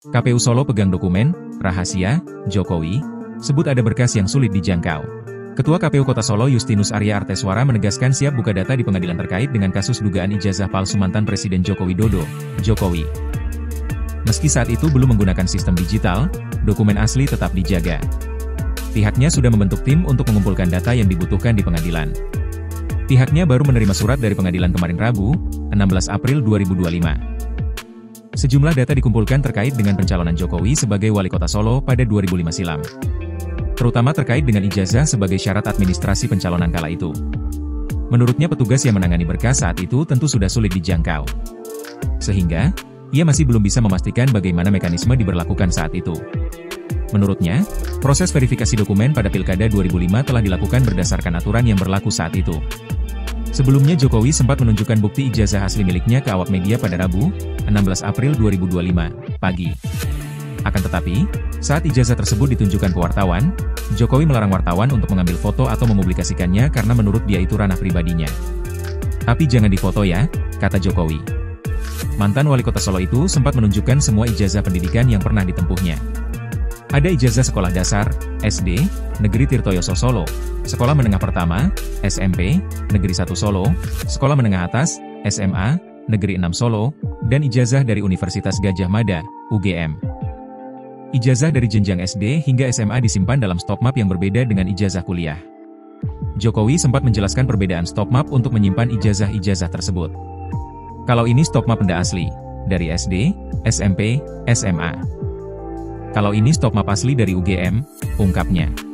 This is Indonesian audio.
KPU Solo pegang dokumen, rahasia, Jokowi, sebut ada berkas yang sulit dijangkau. Ketua KPU Kota Solo Justinus Arya Arteswara menegaskan siap buka data di pengadilan terkait dengan kasus dugaan ijazah palsu mantan Presiden Joko Widodo, Jokowi. Meski saat itu belum menggunakan sistem digital, dokumen asli tetap dijaga. Pihaknya sudah membentuk tim untuk mengumpulkan data yang dibutuhkan di pengadilan. Pihaknya baru menerima surat dari pengadilan kemarin Rabu, 16 April 2025. Sejumlah data dikumpulkan terkait dengan pencalonan Jokowi sebagai wali kota Solo pada 2005 silam. Terutama terkait dengan ijazah sebagai syarat administrasi pencalonan kala itu. Menurutnya petugas yang menangani berkas saat itu tentu sudah sulit dijangkau. Sehingga, ia masih belum bisa memastikan bagaimana mekanisme diberlakukan saat itu. Menurutnya, proses verifikasi dokumen pada Pilkada 2005 telah dilakukan berdasarkan aturan yang berlaku saat itu. Sebelumnya Jokowi sempat menunjukkan bukti ijazah asli miliknya ke awak media pada Rabu, 16 April 2025, pagi. Akan tetapi, saat ijazah tersebut ditunjukkan ke wartawan, Jokowi melarang wartawan untuk mengambil foto atau mempublikasikannya karena menurut dia itu ranah pribadinya. Tapi jangan difoto ya, kata Jokowi. Mantan wali kota Solo itu sempat menunjukkan semua ijazah pendidikan yang pernah ditempuhnya. Ada ijazah sekolah dasar, SD, Negeri Tirtoyoso Solo, sekolah menengah pertama, SMP, Negeri 1 Solo, sekolah menengah atas, SMA, Negeri 6 Solo, dan ijazah dari Universitas Gadjah Mada, UGM. Ijazah dari jenjang SD hingga SMA disimpan dalam stok map yang berbeda dengan ijazah kuliah. Jokowi sempat menjelaskan perbedaan stok map untuk menyimpan ijazah-ijazah tersebut. Kalau ini stok map benda asli, dari SD, SMP, SMA. Kalau ini stok map asli dari UGM, ungkapnya.